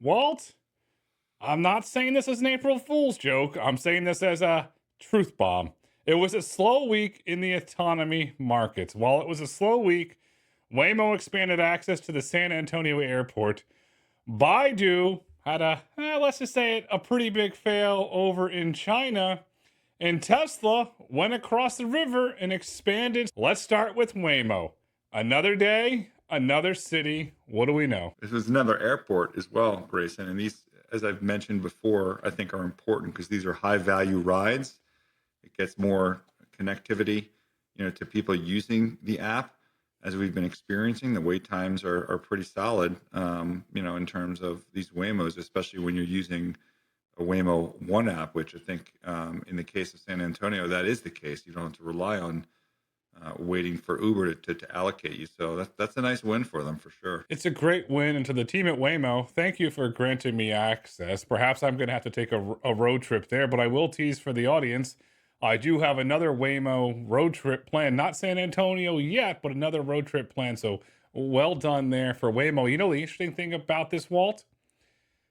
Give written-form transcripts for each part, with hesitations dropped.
Walt, I'm not saying this as an April Fool's joke. I'm saying this as a truth bomb. It was a slow week in the autonomy markets. While it was a slow week, Waymo expanded access to the San Antonio Airport. Baidu had let's just say it, a pretty big fail over in China. And Tesla went across the river and expanded. Let's start with Waymo. Another day, another city. What do we know? This was another airport as well, Grayson. And these, as I've mentioned before, I think are important because these are high value rides. It gets more connectivity, to people using the app. As we've been experiencing, the wait times are pretty solid, in terms of these Waymos, especially when you're using a Waymo One app, which I think in the case of San Antonio, that is the case. You don't have to rely on waiting for Uber to allocate you. So that's a nice win for them for sure. It's a great win. And to the team at Waymo, thank you for granting me access. Perhaps I'm going to have to take a road trip there, but I will tease for the audience. I do have another Waymo road trip planned, not San Antonio yet, but another road trip planned. So well done there for Waymo. You know the interesting thing about this, Walt?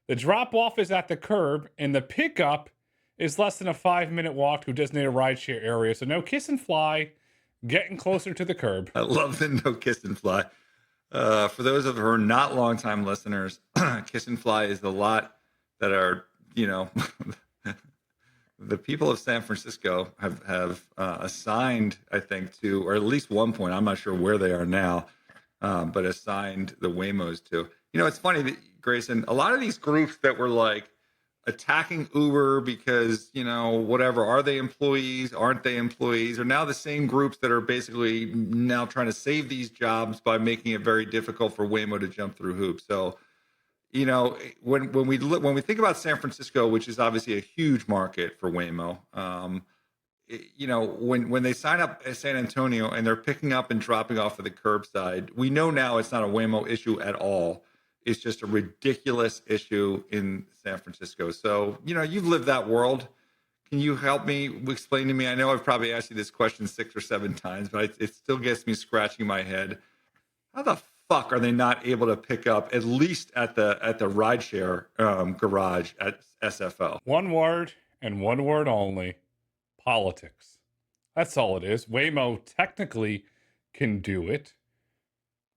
The drop off is at the curb and the pickup is less than a 5-minute walk to a designated rideshare area. So no kiss and fly, getting closer to the curb. I love the no kiss and fly. For those of you who are not longtime listeners, kiss and fly is the lot that are, the people of San Francisco have assigned, I think, to, or at least one point, I'm not sure where they are now, but assigned the Waymos to. It's funny that, Grayson, a lot of these groups that were like attacking Uber because, whatever, are they employees? Aren't they employees? Are now the same groups that are basically now trying to save these jobs by making it very difficult for Waymo to jump through hoops. So, when we think about San Francisco, which is obviously a huge market for Waymo, when they sign up at San Antonio and they're picking up and dropping off at the curbside, we know now it's not a Waymo issue at all. It's just a ridiculous issue in San Francisco. So, you've lived that world. Can you help me explain to me? I know I've probably asked you this question 6 or 7 times, but it still gets me scratching my head. How the fuck are they not able to pick up at least at the rideshare garage at SFO? One word and one word only: politics. That's all it is. Waymo technically can do it.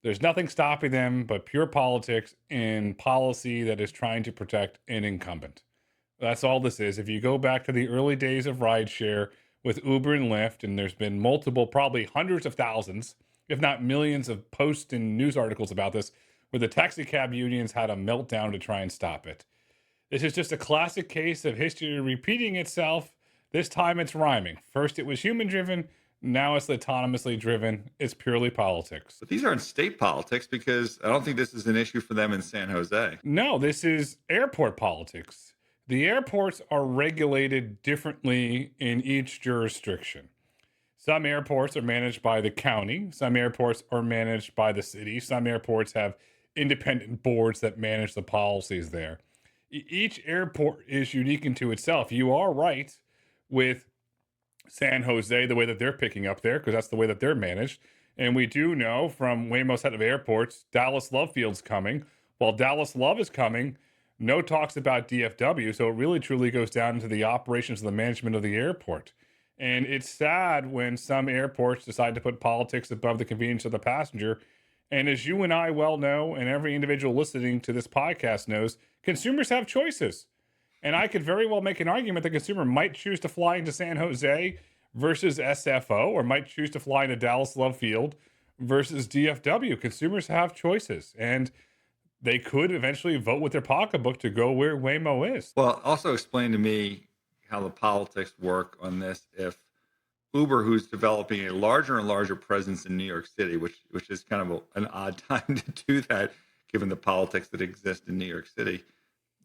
There's nothing stopping them but pure politics and policy that is trying to protect an incumbent. That's all this is. If you go back to the early days of rideshare with Uber and Lyft, and there's been multiple, probably hundreds of thousands, if not millions of posts and news articles about this, where the taxi cab unions had a meltdown to try and stop it. This is just a classic case of history repeating itself. This time it's rhyming. First it was human-driven, now it's autonomously driven. It's purely politics. But these aren't state politics because I don't think this is an issue for them in San Jose. No, this is airport politics. The airports are regulated differently in each jurisdiction. Some airports are managed by the county. Some airports are managed by the city. Some airports have independent boards that manage the policies there. Each airport is unique into itself. You are right with San Jose, the way that they're picking up there, because that's the way that they're managed. And we do know from Waymo's head of airports, Dallas Love Field's coming. While Dallas Love is coming, no talks about DFW. So it really truly goes down into the operations and the management of the airport. And it's sad when some airports decide to put politics above the convenience of the passenger. And as you and I well know, and every individual listening to this podcast knows, consumers have choices. And I could very well make an argument the consumer might choose to fly into San Jose versus SFO, or might choose to fly into Dallas Love Field versus DFW. Consumers have choices, and they could eventually vote with their pocketbook to go where Waymo is. Well, also explain to me how the politics work on this if Uber, who's developing a larger and larger presence in New York City, which is kind of an odd time to do that, given the politics that exist in New York City.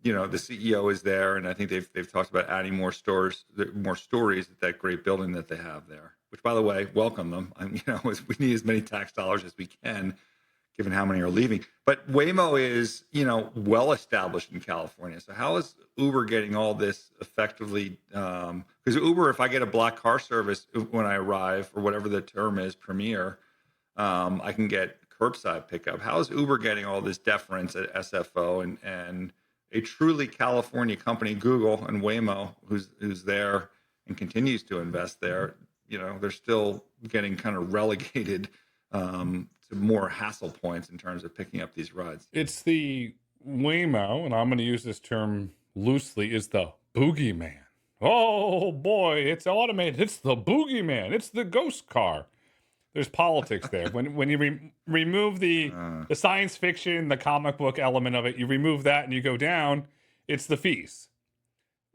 The CEO is there, and I think they've talked about adding more stories at that great building that they have there. Which, by the way, welcome them. We need as many tax dollars as we can, given how many are leaving. But Waymo is, well established in California. So how is Uber getting all this effectively? Because Uber, if I get a black car service when I arrive, or whatever the term is, Premier, I can get curbside pickup. How is Uber getting all this deference at SFO and a truly California company, Google and Waymo, who's there and continues to invest there, they're still getting kind of relegated to more hassle points in terms of picking up these rides. It's the Waymo, and I'm going to use this term loosely, is the boogeyman. Oh boy, it's automated. It's the boogeyman. It's the ghost car. There's politics there. When you remove the science fiction, the comic book element of it, you remove that and you go down, it's the fees.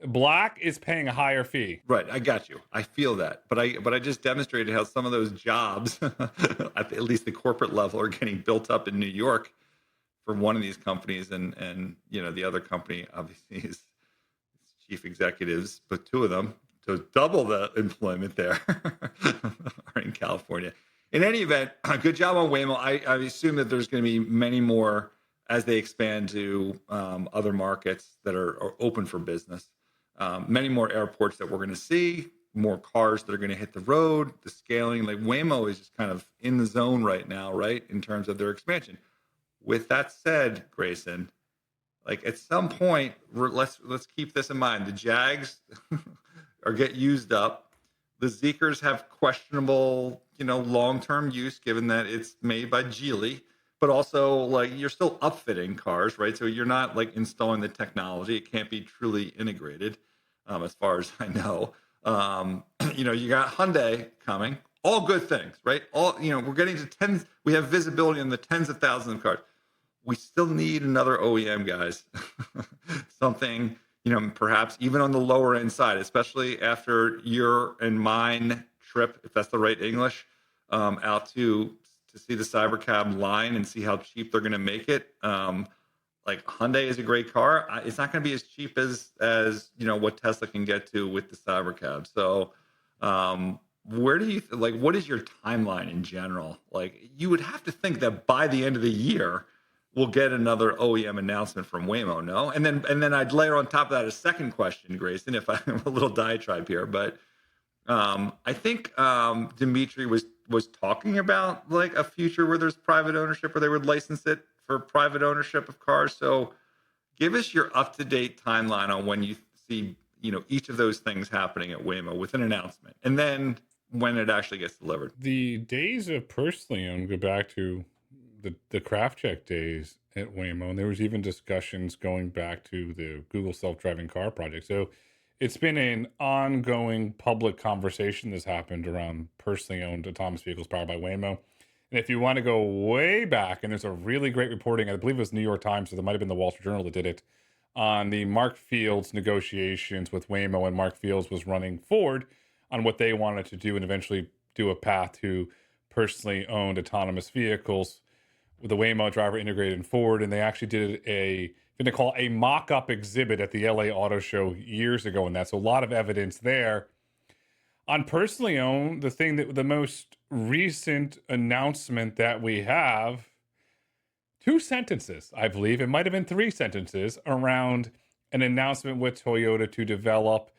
Black is paying a higher fee. Right, I got you. I feel that, but I just demonstrated how some of those jobs, at least the corporate level, are getting built up in New York for one of these companies, and the other company obviously is chief executives, but two of them, so double the employment there are in California. In any event, good job on Waymo. I assume that there's going to be many more as they expand to other markets that are open for business. Many more airports that we're going to see, more cars that are going to hit the road, the scaling. Like Waymo is just kind of in the zone right now, right, in terms of their expansion. With that said, Grayson, like at some point, let's keep this in mind. The Jags are get used up. The Zeekers have questionable, long-term use, given that it's made by Geely. But also, like, you're still upfitting cars, right? So you're not like installing the technology. It can't be truly integrated, as far as I know. You got Hyundai coming. All good things, right? We're getting to tens. We have visibility on the tens of thousands of cars. We still need another OEM, guys. Something, perhaps even on the lower end side, especially after your and mine trip, if that's the right English, out to see the Cybercab line and see how cheap they're going to make it. Like Hyundai is a great car. It's not going to be as cheap as what Tesla can get to with the Cybercab. So where do you what is your timeline in general? Like you would have to think that by the end of the year we'll get another OEM announcement from Waymo, no? And then I'd layer on top of that a second question, Grayson, if I'm a little diatribe here, but I think Dimitri was talking about like a future where there's private ownership, where they would license it for private ownership of cars. So give us your up-to-date timeline on when you see, each of those things happening at Waymo with an announcement, and then when it actually gets delivered. The days of personally owned go back to the craft check days at Waymo, and there was even discussions going back to the Google self-driving car project. So it's been an ongoing public conversation that's happened around personally owned autonomous vehicles powered by Waymo. And if you want to go way back, and there's a really great reporting, I believe it was New York Times, or there might have been the Wall Street Journal that did it, on the Mark Fields negotiations with Waymo, and Mark Fields was running forward on what they wanted to do and eventually do a path to personally owned autonomous vehicles with the Waymo driver integrated in Ford. And they actually did going to call a mock-up exhibit at the LA Auto Show years ago, and that's a lot of evidence there. On personally owned, the most recent announcement that we have, 2 sentences, I believe, it might have been 3 sentences, around an announcement with Toyota to develop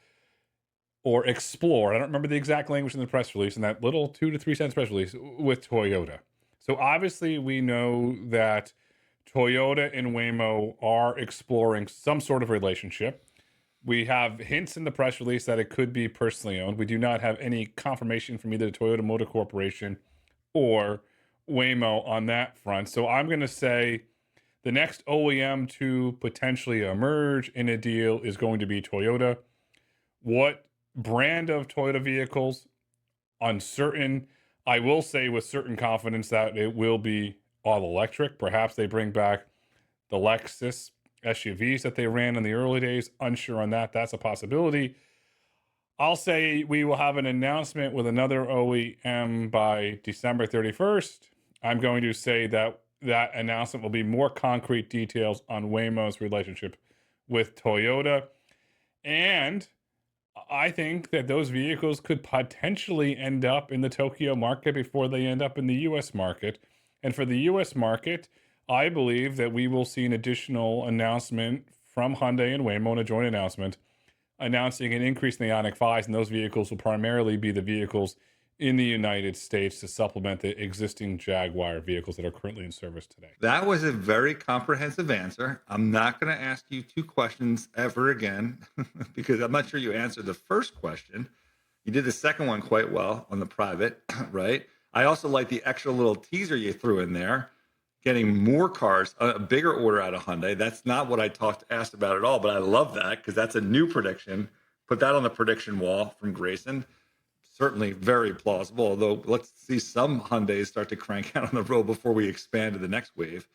or explore, I don't remember the exact language in the press release, in that little 2 to 3 sentence press release, with Toyota. So obviously we know that Toyota and Waymo are exploring some sort of relationship. We have hints in the press release that it could be personally owned. We do not have any confirmation from either the Toyota Motor Corporation or Waymo on that front. So I'm going to say the next OEM to potentially emerge in a deal is going to be Toyota. What brand of Toyota vehicles? Uncertain. I will say with certain confidence that it will be all electric. Perhaps they bring back the Lexus SUVs that they ran in the early days. Unsure on that. That's a possibility. I'll say we will have an announcement with another OEM by December 31st. I'm going to say that announcement will be more concrete details on Waymo's relationship with Toyota. And I think that those vehicles could potentially end up in the Tokyo market before they end up in the U.S. market. And for the U.S. market, I believe that we will see an additional announcement from Hyundai and Waymo, a joint announcement, announcing an increase in the Ioniq 5s, and those vehicles will primarily be the vehicles in the United States to supplement the existing Jaguar vehicles that are currently in service today? That was a very comprehensive answer. I'm not going to ask you two questions ever again because I'm not sure you answered the first question. You did the second one quite well on the private, right? I also like the extra little teaser you threw in there, getting more cars, a bigger order out of Hyundai. That's not what I asked about at all, but I love that because that's a new prediction. Put that on the prediction wall from Grayson. Certainly very plausible, although let's see some Hyundais start to crank out on the road before we expand to the next wave.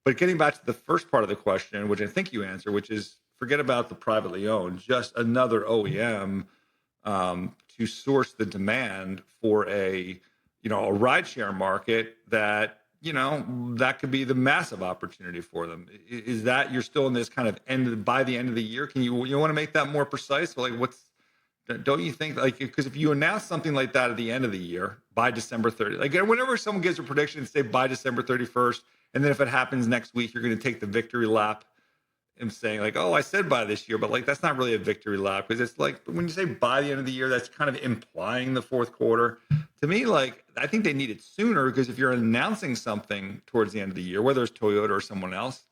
But getting back to the first part of the question, which I think you answered, which is forget about the privately owned, just another OEM to source the demand for a rideshare market that that could be the massive opportunity for them. Is that you're still in this kind of by the end of the year? Can you want to make that more precise? Like don't you think, like, because if you announce something like that at the end of the year by December 30th, like whenever someone gives a prediction, say by December 31st, and then if it happens next week, you're going to take the victory lap and saying like, oh, I said by this year, but like that's not really a victory lap because it's like when you say by the end of the year, that's kind of implying the fourth quarter. To me, like I think they need it sooner because if you're announcing something towards the end of the year, whether it's Toyota or someone else,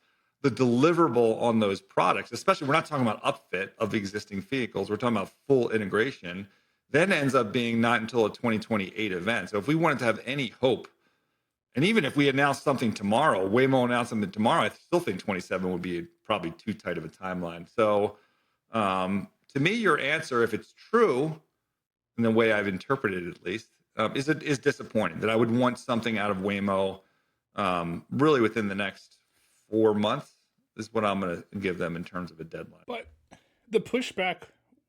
the deliverable on those products, especially we're not talking about upfit of existing vehicles, we're talking about full integration, then ends up being not until a 2028 event. So if we wanted to have any hope, and even if we announced something tomorrow, Waymo announced something tomorrow, I still think 27 would be probably too tight of a timeline. So to me, your answer, if it's true, in the way I've interpreted it at least, is disappointing. That I would want something out of Waymo really within the next 4 months is what I'm going to give them in terms of a deadline. But the pushback,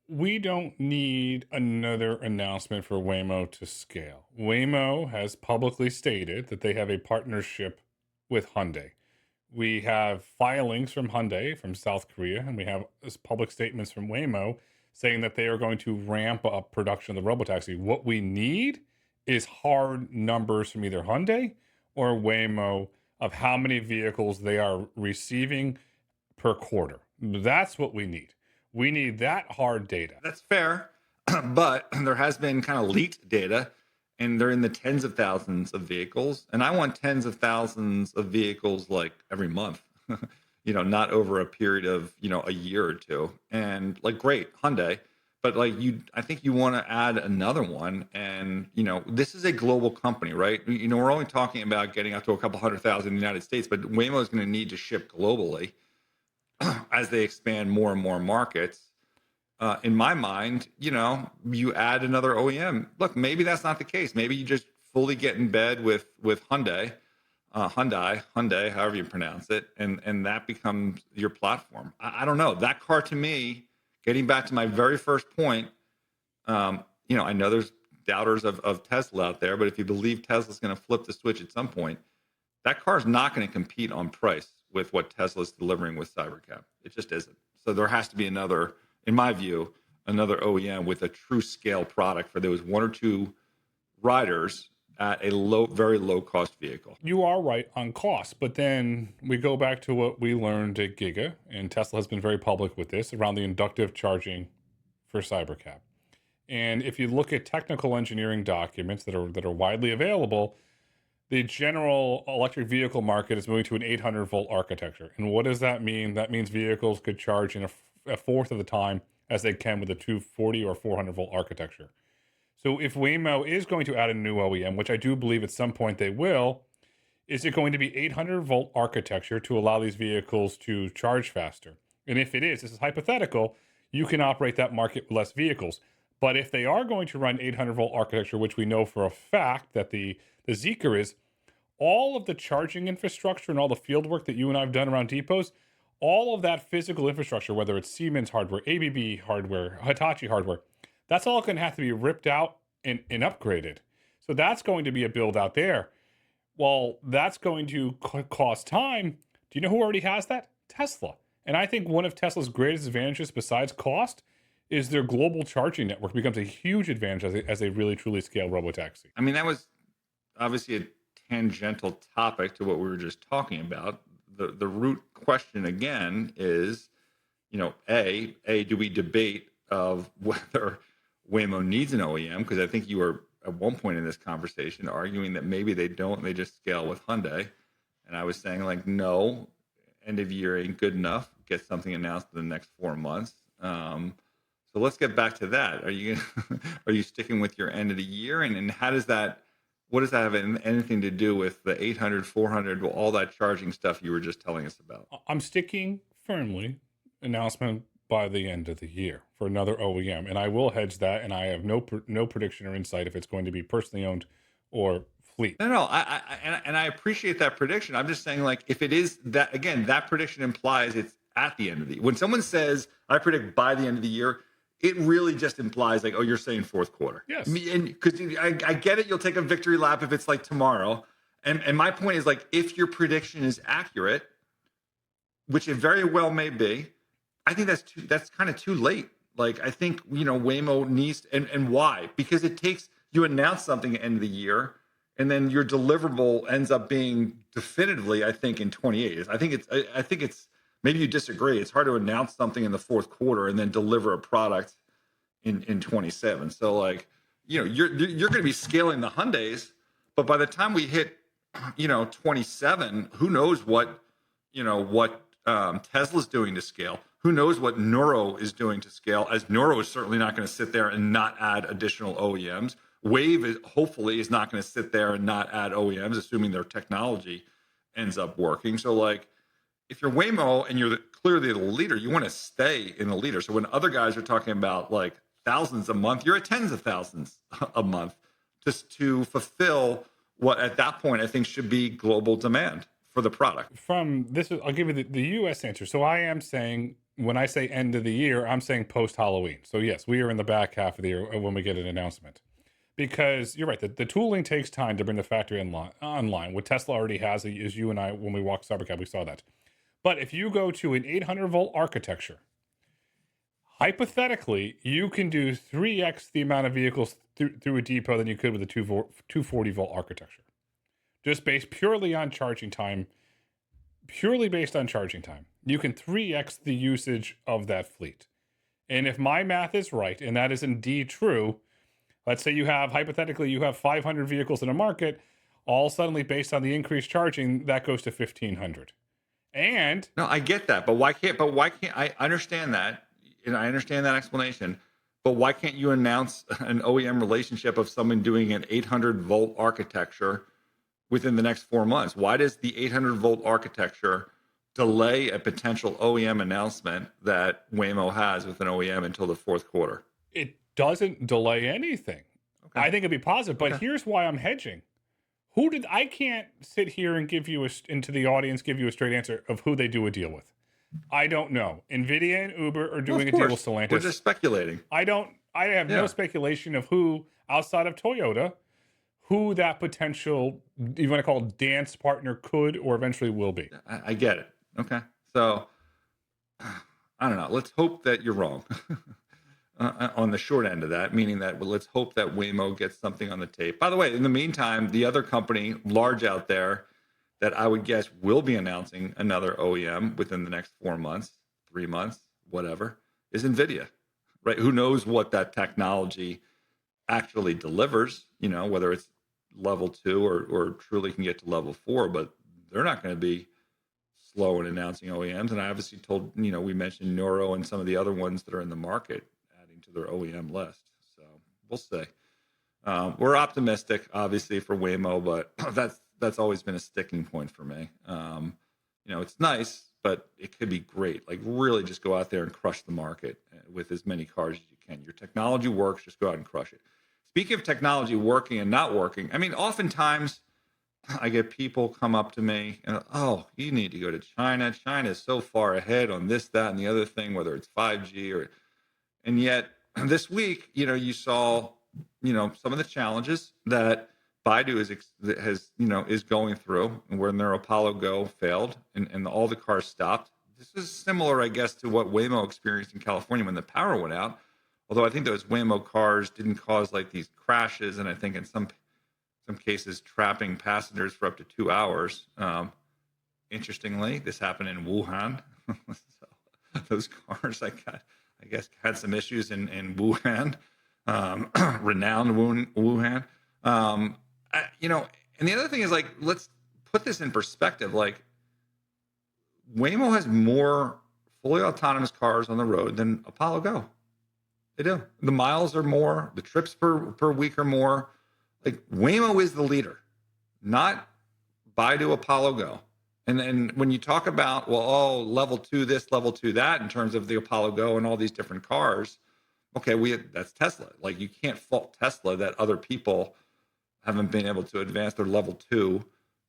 we don't need another announcement for Waymo to scale. Waymo has publicly stated that they have a partnership with Hyundai. We have filings from Hyundai from South Korea, and we have public statements from Waymo saying that they are going to ramp up production of the Robotaxi. What we need is hard numbers from either Hyundai or Waymo of how many vehicles they are receiving per quarter. That's what we need. We need that hard data. That's fair, but there has been kind of leaked data, and they're in the tens of thousands of vehicles. And I want tens of thousands of vehicles like every month, not over a period of, a year or two. And like, great, Hyundai, but like I think you want to add another one. And, this is a global company, right? We're only talking about getting up to a couple 100,000 in the United States, but Waymo is going to need to ship globally as they expand more and more markets. In my mind, you add another OEM. Look, maybe that's not the case. Maybe you just fully get in bed with Hyundai, however you pronounce it, and that becomes your platform. I don't know. That car to me, getting back to my very first point, I know there's doubters of Tesla out there, but if you believe Tesla's going to flip the switch at some point, that car is not going to compete on price with what Tesla's delivering with Cybercab. It just isn't. So there has to be another, in my view, another OEM with a true scale product for those one or two riders at a very low cost vehicle. You are right on cost, but then we go back to what we learned at Giga, and Tesla has been very public with this around the inductive charging for Cybercab. And if you look at technical engineering documents that are widely available, the general electric vehicle market is moving to an 800 volt architecture. And what does that mean? That means vehicles could charge in a fourth of the time as they can with a 240 or 400 volt architecture. So if Waymo is going to add a new OEM, which I do believe at some point they will, is it going to be 800 volt architecture to allow these vehicles to charge faster? And if it is, this is hypothetical, you can operate that market with less vehicles. But if they are going to run 800 volt architecture, which we know for a fact that the Zeekr is, all of the charging infrastructure and all the field work that you and I have done around depots, all of that physical infrastructure, whether it's Siemens hardware, ABB hardware, Hitachi hardware, that's all going to have to be ripped out and upgraded. So that's going to be a build out there. Well, that's going to cost time. Do you know who already has that? Tesla. And I think one of Tesla's greatest advantages besides cost is their global charging network becomes a huge advantage as they really truly scale Robotaxi. I mean, that was obviously a tangential topic to what we were just talking about. The root question again is, do we debate of whether Waymo needs an OEM? Because I think you are at one point in this conversation arguing that maybe they don't, they just scale with Hyundai. And I was saying like, no, end of year ain't good enough. Get something announced in the next 4 months. So let's get back to that. Are you are you sticking with your end of the year? And how does that, what does that have anything to do with the 800, 400, all that charging stuff you were just telling us about? I'm sticking firmly announcement by the end of the year for another OEM, and I will hedge that. And I have no prediction or insight if it's going to be personally owned or fleet. No, and I appreciate that prediction. I'm just saying, like, if it is that, again, that prediction implies it's at the end of the year. When someone says, I predict by the end of the year, it really just implies, like, oh, you're saying fourth quarter. Yes. And because I get it, you'll take a victory lap if it's like tomorrow. And my point is, like, if your prediction is accurate, which it very well may be, I think that's kind of too late. Like, I think, Waymo needs, and why? Because it takes, you announce something at the end of the year, and then your deliverable ends up being definitively, I think, in 28. I think it's maybe you disagree. It's hard to announce something in the fourth quarter and then deliver a product in 27. So, like, you're going to be scaling the Hyundais, but by the time we hit 27, who knows what Tesla's doing to scale? Who knows what Nuro is doing to scale? As Nuro is certainly not going to sit there and not add additional OEMs. Wave hopefully is not going to sit there and not add OEMs, assuming their technology ends up working. So, like, if you're Waymo and you're clearly the leader, you want to stay in the leader. So when other guys are talking about like thousands a month, you're at tens of thousands a month just to fulfill what at that point I think should be global demand for the product. I'll give you the U.S. answer. So I am saying, when I say end of the year, I'm saying post Halloween. So yes, we are in the back half of the year when we get an announcement. Because you're right, the tooling takes time to bring the factory online. What Tesla already has, is you and I, when we walked Cybercab, we saw that. But if you go to an 800 volt architecture, hypothetically, you can do 3x the amount of vehicles through a depot than you could with a 240 volt architecture. Just based purely on charging time, you can 3x the usage of that fleet. And if my math is right, and that is indeed true, let's say hypothetically, you have 500 vehicles in a market, all suddenly based on the increased charging, that goes to 1,500. And no, I get that, but why can't I understand that, and I understand that explanation, but why can't you announce an OEM relationship of someone doing an 800 volt architecture within the next 4 months? Why does the 800 volt architecture delay a potential OEM announcement that Waymo has with an OEM until the fourth quarter? It doesn't delay anything. Okay. I think it'd be positive, but here's why I'm hedging. I can't sit here and give you into the audience, give you a straight answer of who they do a deal with. I don't know. NVIDIA and Uber are doing a deal with Stellantis. We're just speculating. I have no speculation of who, outside of Toyota, who that potential, you want to call it, dance partner could or eventually will be. I get it. Okay. So, I don't know. Let's hope that you're wrong. On the short end of that, meaning that, well, let's hope that Waymo gets something on the tape. By the way, in the meantime, the other company large out there that I would guess will be announcing another OEM within the next 4 months, 3 months, whatever, is NVIDIA, right? Who knows what that technology actually delivers, whether it's level 2 or truly can get to level 4, but they're not going to be slow in announcing OEMs. And I obviously told, we mentioned Nuro and some of the other ones that are in the market to their OEM list. So we'll see. We're optimistic, obviously, for Waymo, but that's always been a sticking point for me. It's nice, but it could be great. Like, really just go out there and crush the market with as many cars as you can. Your technology works, just go out and crush it. Speaking of technology working and not working, I mean, oftentimes I get people come up to me and, oh, you need to go to China. China is so far ahead on this, that, and the other thing, whether it's 5G and yet this week, you saw, some of the challenges that Baidu is going through, and when their Apollo Go failed and all the cars stopped. This is similar, I guess, to what Waymo experienced in California when the power went out. Although I think those Waymo cars didn't cause like these crashes, and I think in some cases trapping passengers for up to 2 hours. Interestingly, this happened in Wuhan. So those cars, I guess, had some issues in Wuhan, renowned Wuhan. Um, and the other thing is like, let's put this in perspective. Like, Waymo has more fully autonomous cars on the road than Apollo Go. They do. The miles are more, the trips per week are more. Like, Waymo is the leader, not Baidu Apollo Go. And then when you talk about, well, oh, level two this, level two that, in terms of the Apollo Go and all these different cars, okay, that's Tesla. Like, you can't fault Tesla that other people haven't been able to advance their level two,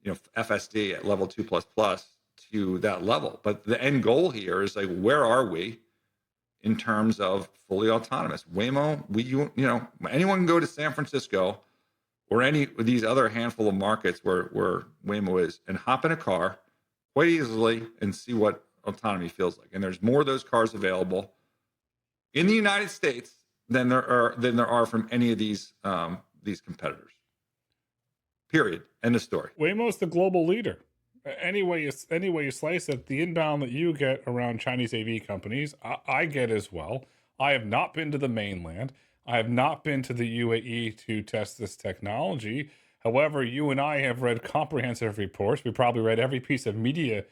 FSD at level 2++ to that level. But the end goal here is like, where are we in terms of fully autonomous? Waymo, anyone can go to San Francisco or any of these other handful of markets where Waymo is and hop in a car quite easily and see what autonomy feels like. And there's more of those cars available in the United States than there are from any of these competitors. Period. End of story. Waymo's the global leader. Any way you slice it, the inbound that you get around Chinese AV companies, I get as well. I have not been to the mainland. I have not been to the UAE to test this technology. However, you and I have read comprehensive reports. We probably read every piece of media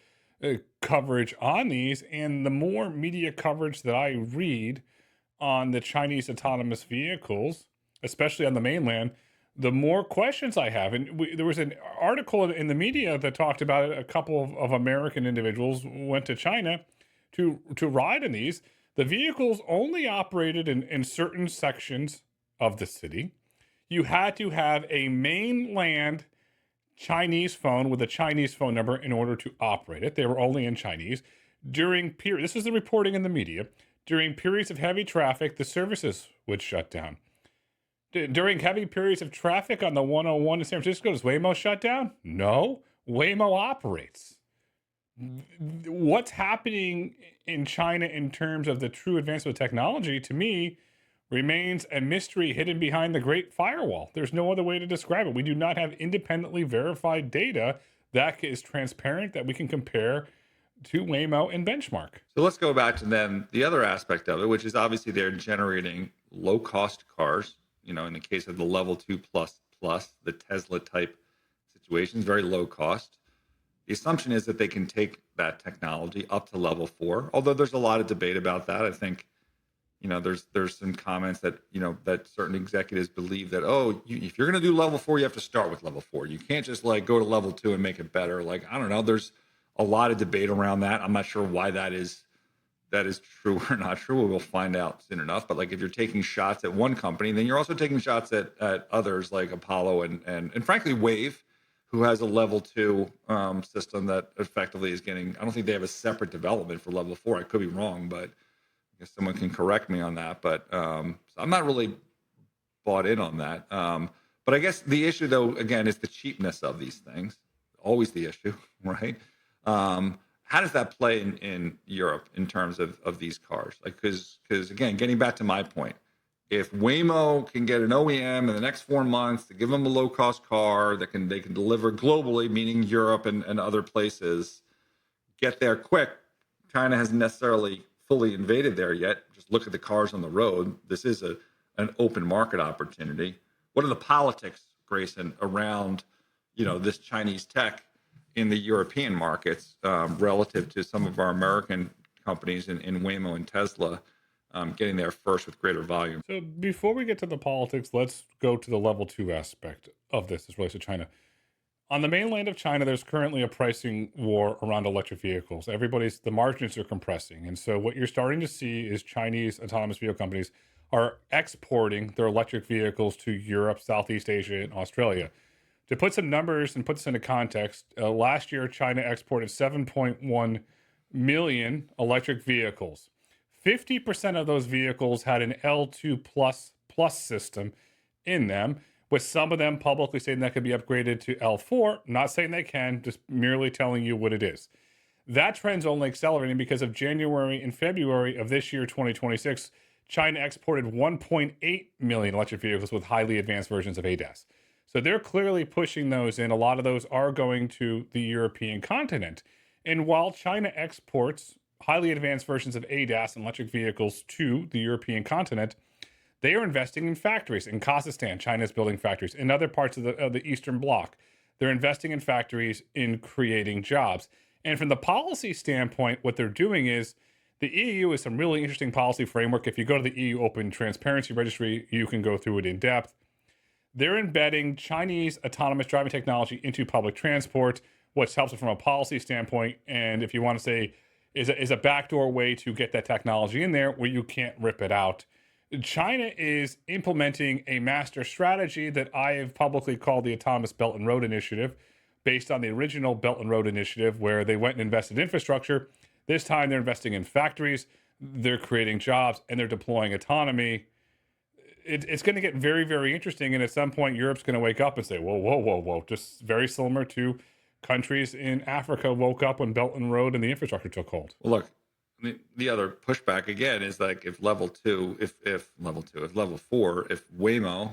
coverage on these. And the more media coverage that I read on the Chinese autonomous vehicles, especially on the mainland, the more questions I have. And there was an article in the media that talked about it. A couple of American individuals went to China to ride in these. The vehicles only operated in certain sections of the city. You had to have a mainland Chinese phone with a Chinese phone number in order to operate it. They were only in Chinese. This is the reporting in the media. During periods of heavy traffic, the services would shut down. During heavy periods of traffic on the 101 in San Francisco, does Waymo shut down? No, Waymo operates. What's happening in China in terms of the true advancement of technology, to me, remains a mystery hidden behind the Great Firewall. There's no other way to describe it. We do not have independently verified data that is transparent that we can compare to Waymo and benchmark. So let's go back to then the other aspect of it, which is obviously they're generating low-cost cars. In the case of the level 2++, the Tesla type situations, very low cost. The assumption is that they can take that technology up to level 4, although there's a lot of debate about that. I think, there's some comments that, that certain executives believe that, if you're going to do level 4, you have to start with level 4. You can't just like go to level 2 and make it better. Like, I don't know. There's a lot of debate around that. I'm not sure why that is true or not true. We'll find out soon enough. But like, if you're taking shots at one company, then you're also taking shots at others like Apollo and frankly Wave, who has a level 2 system that effectively is getting. I don't think they have a separate development for level 4. I could be wrong, but I guess someone can correct me on that. But so I'm not really bought in on that. But I guess the issue, though, again, is the cheapness of these things. Always the issue, right? How does that play in Europe in terms of these cars? Like, because again, getting back to my point, if Waymo can get an OEM in the next 4 months to give them a low cost car that they can deliver globally, meaning Europe and other places, get there quick. China hasn't necessarily fully invaded there yet. Just look at the cars on the road. This is an open market opportunity. What are the politics, Grayson, around this Chinese tech in the European markets relative to some of our American companies in Waymo and Tesla getting there first with greater volume? So before we get to the politics, let's go to the level 2 aspect of this as relates to China. On the mainland of China, there's currently a pricing war around electric vehicles. The margins are compressing. And so what you're starting to see is Chinese autonomous vehicle companies are exporting their electric vehicles to Europe, Southeast Asia, and Australia. To put some numbers and put this into context, last year, China exported 7.1 million electric vehicles. 50% of those vehicles had an L2++ system in them, with some of them publicly saying that could be upgraded to L4. Not saying they can, just merely telling you what it is. That trend's only accelerating because of January and February of this year, 2026, China exported 1.8 million electric vehicles with highly advanced versions of ADAS. So they're clearly pushing those in. A lot of those are going to the European continent. And while China exports highly advanced versions of ADAS and electric vehicles to the European continent, They are investing in factories in Kazakhstan. China's building factories in other parts of the Eastern Bloc. They're investing in factories in creating jobs. And from the policy standpoint, what they're doing is the EU is some really interesting policy framework. If you go to the EU Open Transparency Registry, you can go through it in depth. They're embedding Chinese autonomous driving technology into public transport, which helps it from a policy standpoint. And if you want to say, is a backdoor way to get that technology in there where you can't rip it out. China is implementing a master strategy that I have publicly called the Autonomous Belt and Road Initiative, based on the original Belt and Road Initiative, where they went and invested in infrastructure. This time they're investing in factories, they're creating jobs, and they're deploying autonomy. It's going to get very, very interesting. And at some point, Europe's going to wake up and say, whoa, whoa, whoa, whoa. Just very similar to countries in Africa woke up when Belt and Road and the infrastructure took hold. Well, look, the other pushback again is like if level 4, if Waymo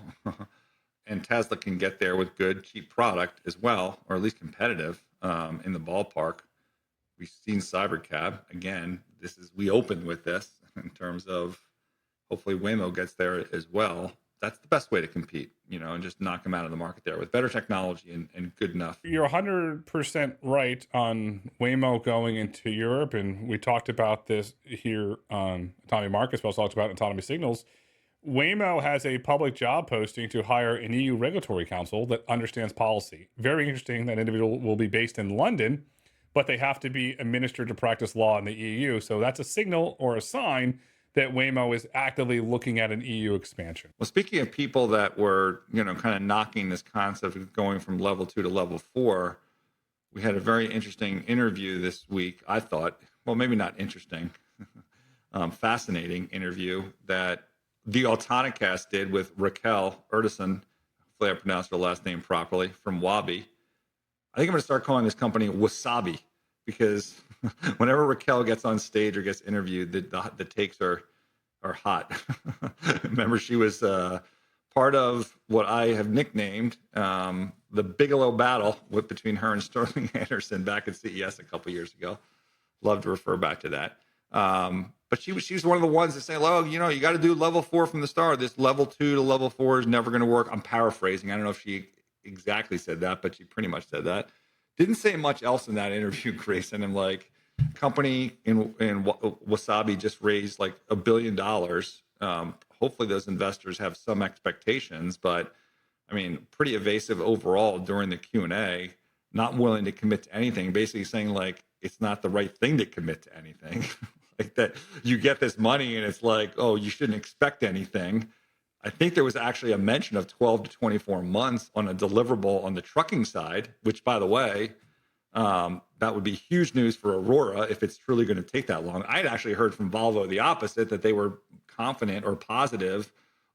and Tesla can get there with good, cheap product as well, or at least competitive in the ballpark. We've seen Cybercab again. We opened with this in terms of hopefully Waymo gets there as well. That's the best way to compete, and just knock them out of the market there with better technology and good enough. You're 100% right on Waymo going into Europe. And we talked about this here on Autonomy Markets, but also talked about Autonomy Signals. Waymo has a public job posting to hire an EU regulatory counsel that understands policy. Very interesting. That individual will be based in London, but they have to be administered to practice law in the EU. So that's a signal or a sign that Waymo is actively looking at an EU expansion. Well, speaking of people that were, kind of knocking this concept of going from level 2 to level 4, we had a very interesting interview this week. I thought, well, maybe not interesting, fascinating interview that the Autonomy did with Raquel Erdison. Hopefully I pronounced her last name properly, from Waabi. I think I'm going to start calling this company Wasabi, because whenever Raquel gets on stage or gets interviewed, the takes are hot. Remember, she was part of what I have nicknamed the Bigelow battle between her and Sterling Anderson back at CES a couple years ago. Love to refer back to that. But she's one of the ones that say, "Oh, you got to do level 4 from the start. This level 2 to level 4 is never going to work." I'm paraphrasing. I don't know if she exactly said that, but she pretty much said that. Didn't say much else in that interview, Grayson. I'm like, company in Wasabi just raised like $1 billion. Hopefully those investors have some expectations, but I mean, pretty evasive overall during the Q&A, not willing to commit to anything, basically saying like, it's not the right thing to commit to anything. Like that you get this money and it's like, oh, you shouldn't expect anything. I think there was actually a mention of 12 to 24 months on a deliverable on the trucking side, which, by the way, that would be huge news for Aurora if it's truly going to take that long. I'd actually heard from Volvo the opposite, that they were confident or positive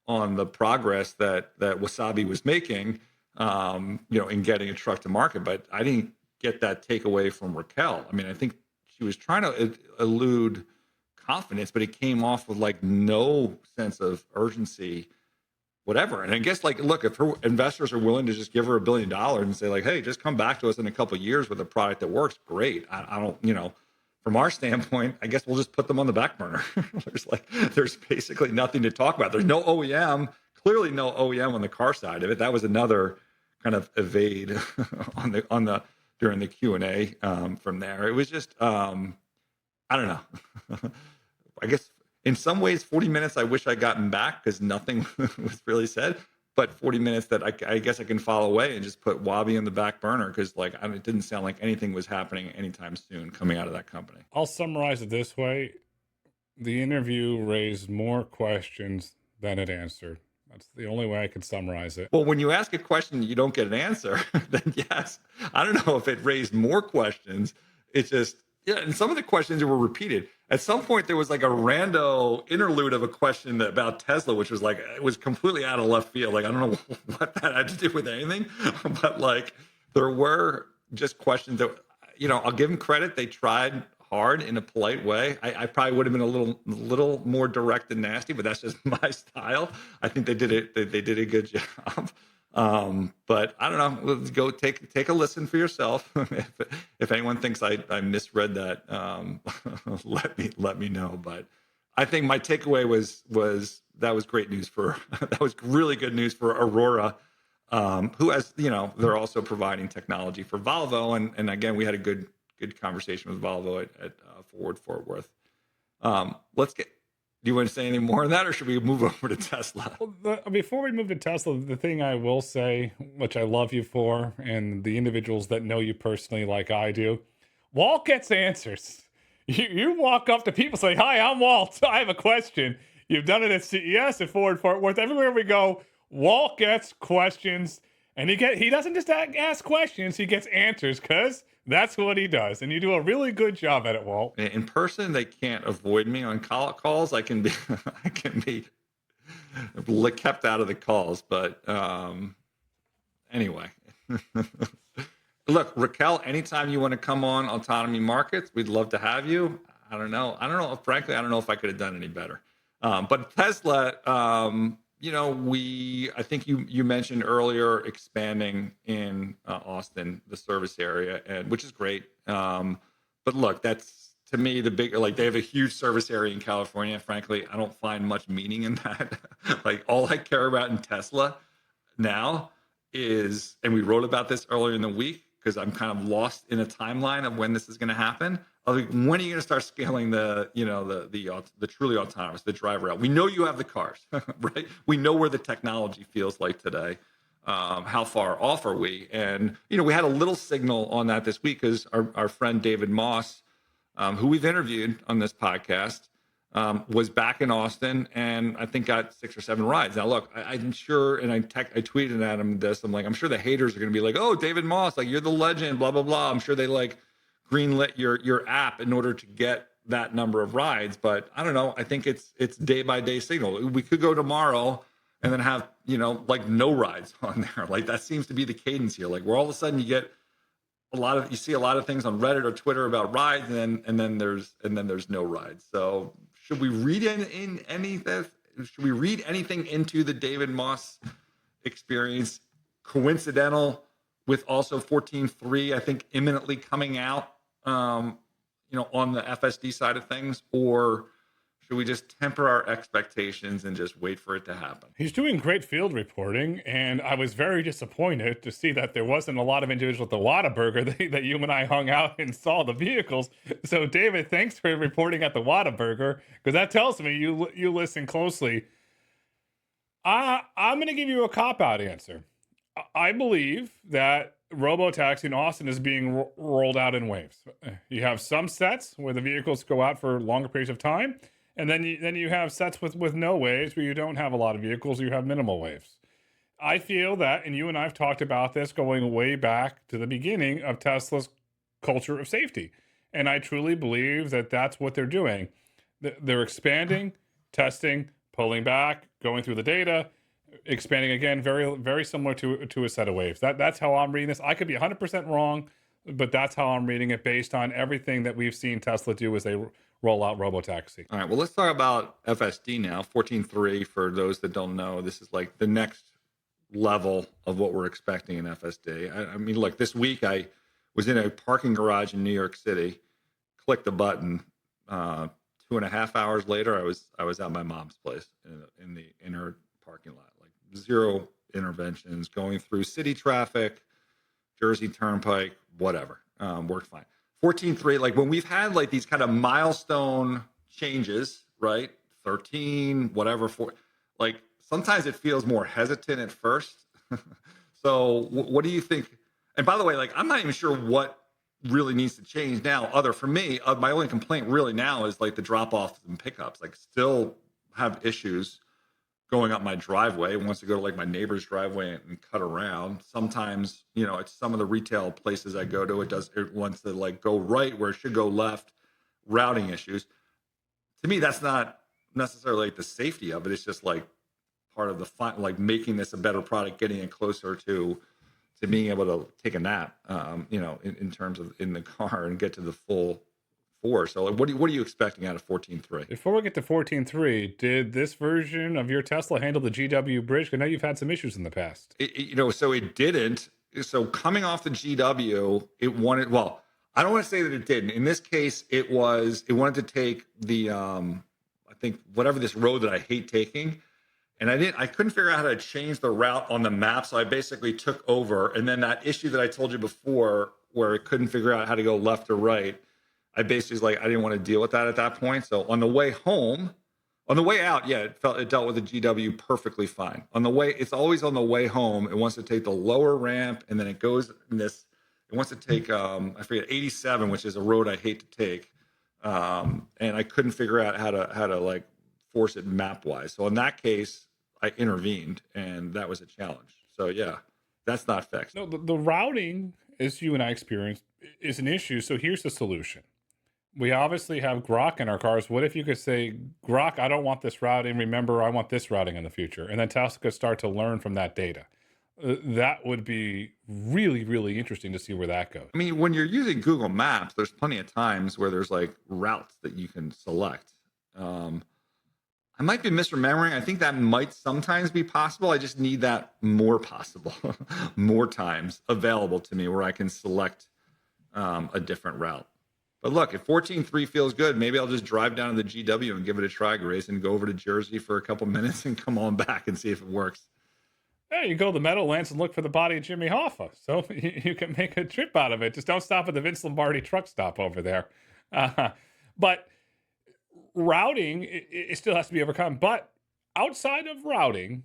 on the progress that Wasabi was making, in getting a truck to market. But I didn't get that takeaway from Raquel. I mean, I think she was trying to elude confidence, but it came off with like no sense of urgency, whatever. And I guess like, look, if her investors are willing to just give her $1 billion and say like, hey, just come back to us in a couple of years with a product that works, great. I don't, from our standpoint, I guess we'll just put them on the back burner. There's basically nothing to talk about. There's no OEM, clearly no OEM on the car side of it. That was another kind of evade during the Q&A from there. It was just, I don't know. I guess in some ways, 40 minutes, I wish I'd gotten back because nothing was really said. But 40 minutes that I guess I can file away and just put Waabi in the back burner because it didn't sound like anything was happening anytime soon coming out of that company. I'll summarize it this way. The interview raised more questions than it answered. That's the only way I can summarize it. Well, when you ask a question and you don't get an answer, then yes. I don't know if it raised more questions. It's just, yeah, and some of the questions were repeated. At some point, there was like a rando interlude of a question about Tesla, which was like, it was completely out of left field. Like, I don't know what that had to do with anything, but like, there were just questions that, I'll give them credit. They tried hard in a polite way. I probably would have been a little more direct and nasty, but that's just my style. I think they did it. They did a good job. But I don't know. Let's go take a listen for yourself. If anyone thinks I misread that, let me know. But I think my takeaway was that was great news for that was really good news for Aurora, who has, they're also providing technology for Volvo, and again we had a good conversation with Volvo at Fort Worth. Let's get. Do you want to say any more on that, or should we move over to Tesla? Well, before we move to Tesla, the thing I will say, which I love you for, and the individuals that know you personally like I do, Walt gets answers. You walk up to people, say, "Hi, I'm Walt. I have a question." You've done it at CES, at Fort Worth, everywhere we go. Walt gets questions, and he doesn't just ask questions; he gets answers, because that's what he does, and you do a really good job at it, Walt. In person, they can't avoid me on calls. I can be I can be kept out of the calls, but anyway. Look, Raquel, anytime you want to come on Autonomy Markets, we'd love to have you. I don't know. Frankly, I don't know if I could have done any better. But Tesla, I think you mentioned earlier expanding in Austin, the service area, and which is great. But look, that's to me the big, like they have a huge service area in California. Frankly, I don't find much meaning in that. Like all I care about in Tesla now is, and we wrote about this earlier in the week because I'm kind of lost in a timeline of when this is going to happen. Like, when are you going to start scaling the truly autonomous, the driver out? We know you have the cars, right? We know where the technology feels like today. How far off are we? And, we had a little signal on that this week because our friend David Moss, who we've interviewed on this podcast, was back in Austin and I think got 6 or 7 rides. Now, look, I'm sure, and I tweeted at him this. I'm like, I'm sure the haters are going to be like, "Oh, David Moss, like you're the legend, blah, blah, blah." I'm sure they like greenlit your app in order to get that number of rides. But I don't know. I think it's day by day signal. We could go tomorrow and then have, like no rides on there. Like that seems to be the cadence here. Like where all of a sudden you get you see a lot of things on Reddit or Twitter about rides, and then there's no rides. So should we read should we read anything into the David Moss experience? Coincidental with also 14.3, I think imminently coming out, on the FSD side of things, or should we just temper our expectations and just wait for it to happen? He's doing great field reporting, and I was very disappointed to see that there wasn't a lot of individuals at the Whataburger that you and I hung out and saw the vehicles. So, David, thanks for reporting at the Whataburger, because that tells me you listen closely. I'm going to give you a cop-out answer. I believe that Robotaxi in Austin is being rolled out in waves. You have some sets where the vehicles go out for longer periods of time, and then you have sets with no waves where you don't have a lot of vehicles, you have minimal waves. I feel that, and you and I have talked about this going way back to the beginning of Tesla's culture of safety. And I truly believe that that's what they're doing. They're expanding, testing, pulling back, going through the data, expanding again, very, very similar to a set of waves. That's how I'm reading this. I could be 100% wrong, but that's how I'm reading it based on everything that we've seen Tesla do as they roll out Robotaxi. All right, well, let's talk about FSD now. 14.3, for those that don't know, this is like the next level of what we're expecting in FSD. I mean, look, this week I was in a parking garage in New York City, clicked the button. 2.5 hours later, I was at my mom's place in her parking lot. Like zero interventions, going through city traffic, Jersey Turnpike, whatever. Worked fine. 14.3, like when we've had like these kind of milestone changes, right? 13, whatever, like sometimes it feels more hesitant at first. So what do you think? And by the way, like I'm not even sure what really needs to change now. For me, my only complaint really now is like the drop-offs and pickups. Like still have issues going up my driveway. Wants to go to like my neighbor's driveway and cut around. Sometimes, it's some of the retail places I go to, it wants to like go right where it should go left. Routing issues. To me, that's not necessarily like the safety of it. It's just like part of the fun, like making this a better product, getting it closer to being able to take a nap, in terms of in the car and get to the full force. So like, what are you expecting out of 14.3? Before we get to 14.3, did this version of your Tesla handle the GW bridge? I know you've had some issues in the past. So it didn't. So coming off the GW, it wanted, well, I don't want to say that it didn't. In this case, it wanted to take the, I think whatever this road that I hate taking. And I couldn't figure out how to change the route on the map. So I basically took over. And then that issue that I told you before, where it couldn't figure out how to go left or right, I basically was like, I didn't want to deal with that at that point. So on the way home, on the way out, yeah, it dealt with the GW perfectly fine. On the way, it's always on the way home. It wants to take the lower ramp, and then it goes in this. It wants to take I forget 87, which is a road I hate to take, and I couldn't figure out how to like force it map wise. So in that case, I intervened, and that was a challenge. So yeah, that's not fixed. No, the routing, as you and I experienced, is an issue. So here's the solution. We obviously have Grok in our cars. What if you could say, Grok, I don't want this routing. Remember, I want this routing in the future. And then Tesla could start to learn from that data. That would be really, really interesting to see where that goes. I mean, when you're using Google Maps, there's plenty of times where there's like routes that you can select. I might be misremembering. I think that might sometimes be possible. I just need that more possible, more times available to me where I can select a different route. But look, if 14.3 feels good, maybe I'll just drive down to the GW and give it a try, Grayson, go over to Jersey for a couple minutes and come on back and see if it works. Yeah, you go to the Meadowlands and look for the body of Jimmy Hoffa. So you can make a trip out of it. Just don't stop at the Vince Lombardi truck stop over there. But routing, it still has to be overcome. But outside of routing,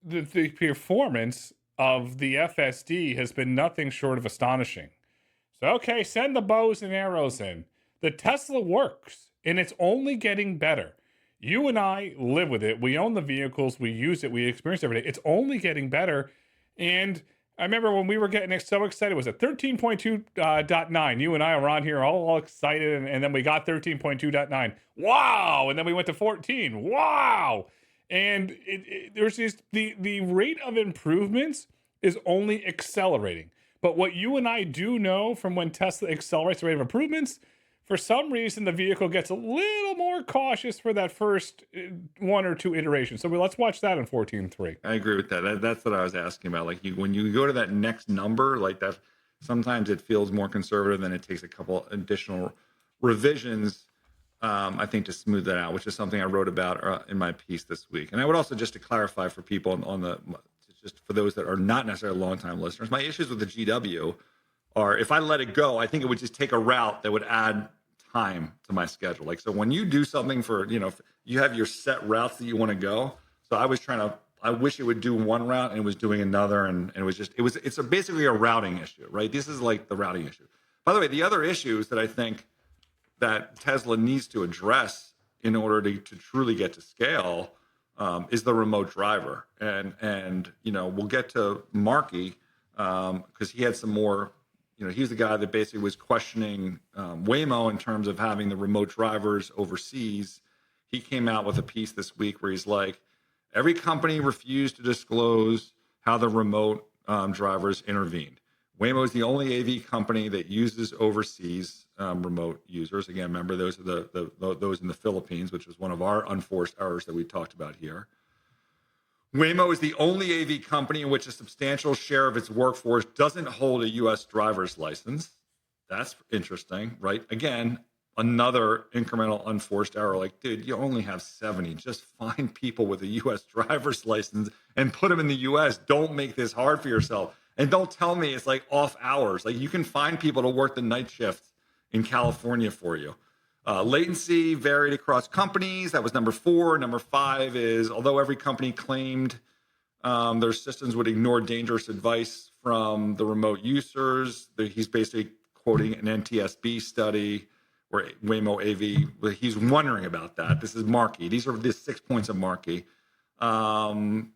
the performance of the FSD has been nothing short of astonishing. So, okay, send the bows and arrows in. The Tesla works, and it's only getting better. You and I live with it. We own the vehicles. We use it. We experience it every day. It's only getting better. And I remember when we were getting so excited, it was at 13.2.9. You and I were on here all excited, and then we got 13.2.9. Wow! And then we went to 14. Wow! And there's just the rate of improvements is only accelerating. But what you and I do know from when Tesla accelerates the rate of improvements, for some reason, the vehicle gets a little more cautious for that first one or two iterations. So let's watch that in 14.3. I agree with that. That's what I was asking about. Like when you go to that next number, like that, sometimes it feels more conservative, and it takes a couple additional revisions, I think, to smooth that out, which is something I wrote about in my piece this week. And I would also, just to clarify for people just for those that are not necessarily longtime listeners, my issues with the GW are, if I let it go, I think it would just take a route that would add time to my schedule. Like, so when you do something for, you have your set routes that you want to go. So I wish it would do one route and it was doing another. And it's basically a routing issue, right? This is like the routing issue. By the way, the other issues that I think that Tesla needs to address in order to truly get to scale is the remote driver. And we'll get to Markey because he had some more, he's the guy that basically was questioning Waymo in terms of having the remote drivers overseas. He came out with a piece this week where he's like, every company refused to disclose how the remote drivers intervened. Waymo is the only AV company that uses overseas remote users. Again, remember, those are those in the Philippines, which was one of our unforced errors that we talked about here. Waymo is the only AV company in which a substantial share of its workforce doesn't hold a U.S. driver's license. That's interesting, right? Again, another incremental unforced error. Like, dude, you only have 70. Just find people with a U.S. driver's license and put them in the U.S. Don't make this hard for yourself. And don't tell me it's like off hours. Like, you can find people to work the night shift in California for you. Latency varied across companies. That was number 4. Number 5 is, although every company claimed their systems would ignore dangerous advice from the remote users, he's basically quoting an NTSB study where Waymo AV, he's wondering about that. This is Markey. These are the 6 points of Markey. And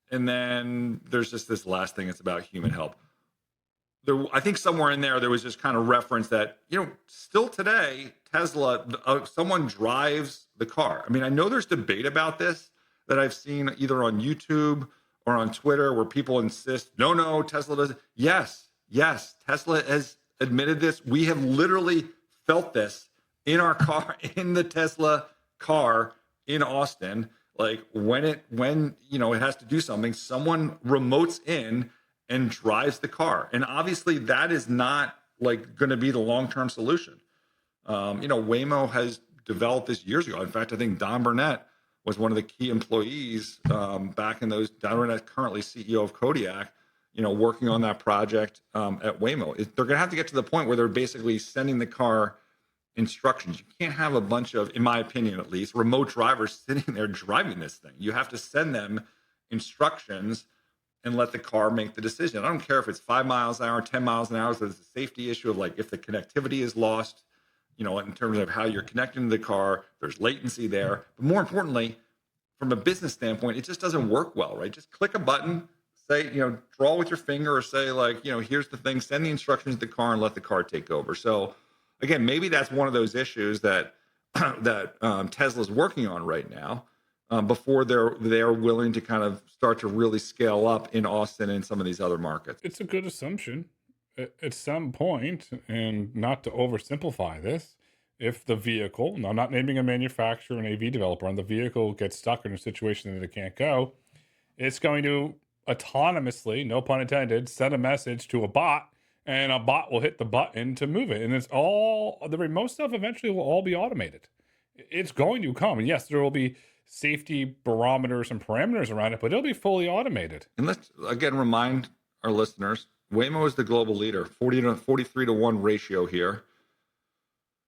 then there's just this last thing. It's about human help. I think somewhere in there was just kind of reference that, still today, Tesla, someone drives the car. I mean, I know there's debate about this that I've seen either on YouTube or on Twitter where people insist, no, Tesla doesn't. Yes, Tesla has admitted this. We have literally felt this in our car, in the Tesla car in Austin. Like when it has to do something, someone remotes in and drives the car. And obviously that is not like going to be the long-term solution. Waymo has developed this years ago. In fact, I think Don Burnett was one of the key employees back in those. Don Burnett, currently CEO of Kodiak, working on that project at Waymo. They're going to have to get to the point where they're basically sending the car instructions. You can't have a bunch of, in my opinion at least, remote drivers sitting there driving this thing. You have to send them instructions and let the car make the decision. I don't care if it's 5 miles an hour, 10 miles an hour. So there's a safety issue of like if the connectivity is lost, in terms of how you're connecting to the car, there's latency there. But more importantly, from a business standpoint, it just doesn't work well, right? Just click a button, say, draw with your finger, or say like, here's the thing, send the instructions to the car and let the car take over. So again, maybe that's one of those issues that Tesla's working on right now before they're willing to kind of start to really scale up in Austin and some of these other markets. It's a good assumption at some point, and not to oversimplify this, if the vehicle, now I'm not naming a manufacturer, an AV developer, and the vehicle gets stuck in a situation that it can't go, it's going to autonomously, no pun intended, send a message to a bot, and a bot will hit the button to move it. And it's all, the remote stuff eventually will all be automated. It's going to come. And yes, there will be safety barometers and parameters around it, but it'll be fully automated. And let's again remind our listeners, Waymo is the global leader, 43 to 1 ratio here.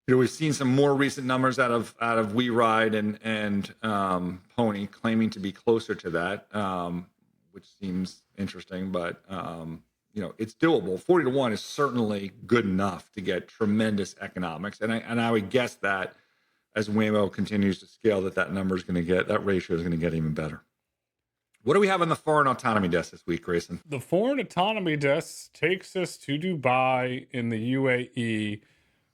We've seen some more recent numbers out of WeRide and Pony claiming to be closer to that, which seems interesting, but it's doable. 40 to 1 is certainly good enough to get tremendous economics, and I would guess that as Waymo continues to scale, that number is going to get, that ratio is going to get even better. What do we have on the foreign autonomy desk this week, Grayson? The foreign autonomy desk takes us to Dubai in the UAE,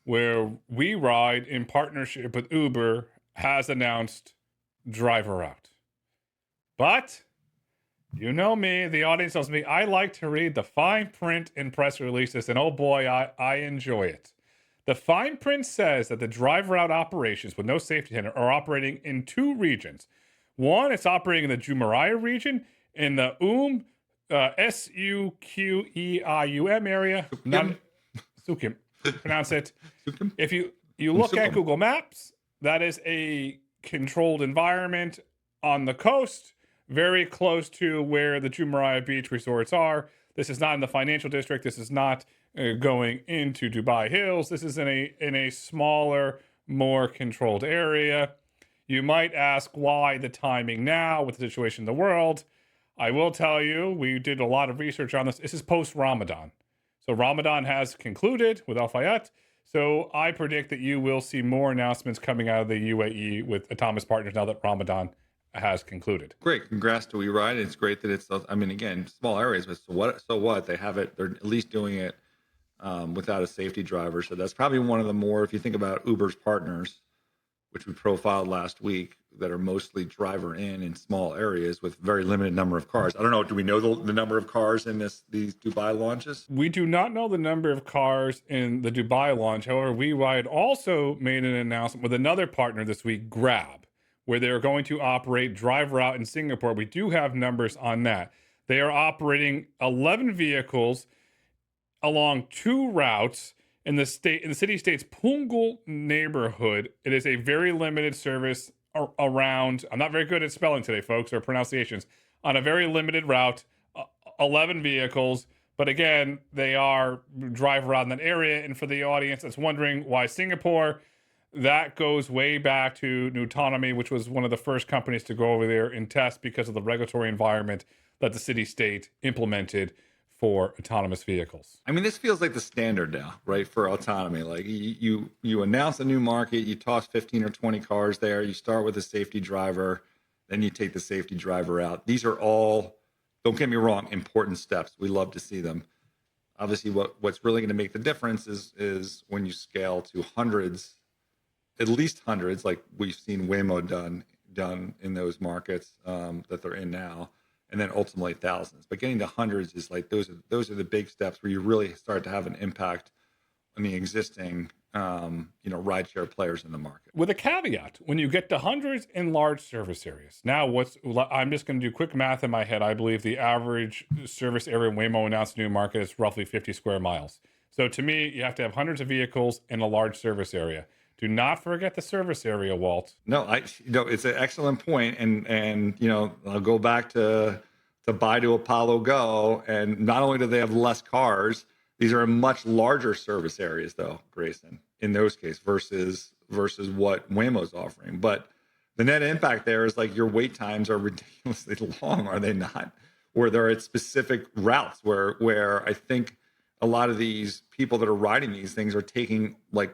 where WeRide, in partnership with Uber, has announced driver out. But you know me, the audience knows me, I like to read the fine print in press releases, and oh boy, I enjoy it. The fine print says that the driver out operations with no safety attendant are operating in 2 regions. One, it's operating in the Jumeirah region, in the Suqeium area. Suqeium. Pronounce it. If you look at Google Maps, that is a controlled environment on the coast, very close to where the Jumeirah beach resorts are. This is not in the financial district. This is not going into Dubai Hills. This is in a smaller, more controlled area. You might ask why the timing now with the situation in the world. I will tell you, we did a lot of research on this. This is post-Ramadan. So Ramadan has concluded with Al Fayed. So I predict that you will see more announcements coming out of the UAE with autonomous partners now that Ramadan has concluded. Great. Congrats to WeRide. It's great that it's, again, small areas, but so what? They have it, they're at least doing it without a safety driver. So that's probably one of the more, if you think about Uber's partners, which we profiled last week, that are mostly driver in small areas with very limited number of cars. I don't know. Do we know the number of cars in these Dubai launches? We do not know the number of cars in the Dubai launch. However, WeRide also made an announcement with another partner this week, Grab, where they're going to operate driver out in Singapore. We do have numbers on that. They are operating 11 vehicles along 2 routes in the city-state's Punggol neighborhood. It is a very limited service around, I'm not very good at spelling today, folks, or pronunciations, on a very limited route, 11 vehicles. But again, they are driver out in that area. And for the audience that's wondering why Singapore, that goes way back to Autonomy, which was one of the first companies to go over there and test because of the regulatory environment that the city-state implemented for autonomous vehicles. This feels like the standard now, right, for autonomy. Like you announce a new market, you toss 15 or 20 cars there, you start with a safety driver, then you take the safety driver out. These are all, don't get me wrong, important steps. We love to see them. Obviously, what's really going to make the difference is when you scale to hundreds, at least hundreds, like we've seen Waymo done in those markets that they're in now. And then ultimately thousands. But getting to hundreds is like those are the big steps where you really start to have an impact on the existing rideshare players in the market. With a caveat, when you get to hundreds in large service areas. Now, I'm just going to do quick math in my head. I believe the average service area Waymo announced new market is roughly 50 square miles. So to me, you have to have hundreds of vehicles in a large service area. Do not forget the service area, Walt. No, it's an excellent point, and I'll go back to Baidu Apollo Go, and not only do they have less cars, these are much larger service areas, though, Grayson, in those cases versus what Waymo's offering. But the net impact there is like your wait times are ridiculously long, are they not? Or they're at specific routes where I think a lot of these people that are riding these things are taking like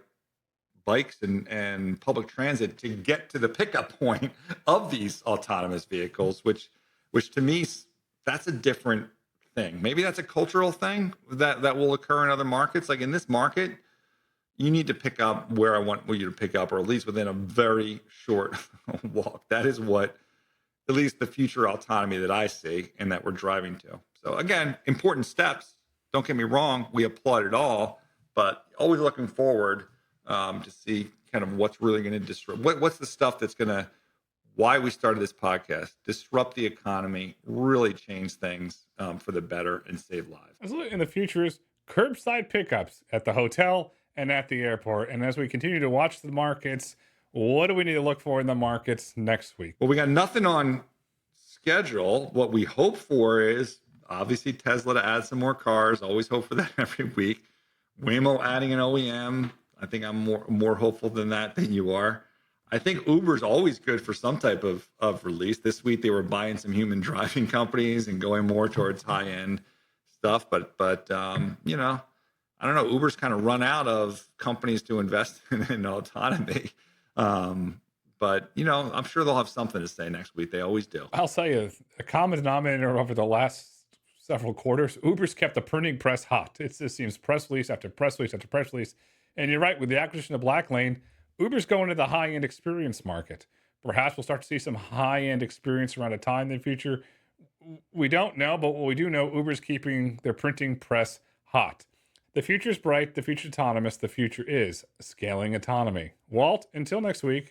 bikes and public transit to get to the pickup point of these autonomous vehicles, which to me, that's a different thing. Maybe that's a cultural thing that will occur in other markets. Like in this market, you need to pick up where I want you to pick up, or at least within a very short walk. That is what, at least the future autonomy that I see and that we're driving to. So again, important steps. Don't get me wrong. We applaud it all, but always looking forward to see kind of what's really going to disrupt. What's the stuff that's going to, why we started this podcast, disrupt the economy, really change things for the better and save lives. In the future is curbside pickups at the hotel and at the airport. And as we continue to watch the markets, what do we need to look for in the markets next week? Well, we got nothing on schedule. What we hope for is obviously Tesla to add some more cars. Always hope for that every week. Waymo adding an OEM. I think I'm more hopeful than that than you are. I think Uber's always good for some type of release. This week they were buying some human driving companies and going more towards high end stuff. But I don't know. Uber's kind of run out of companies to invest in autonomy. But I'm sure they'll have something to say next week. They always do. I'll tell you, a common denominator over the last several quarters, Uber's kept the printing press hot. It just seems press release after press release after press release. And you're right, with the acquisition of Blacklane, Uber's going to the high-end experience market. Perhaps we'll start to see some high-end experience around a time in the future. We don't know, but what we do know, Uber's keeping their printing press hot. The future's bright, the future's autonomous, the future is scaling autonomy. Walt, until next week.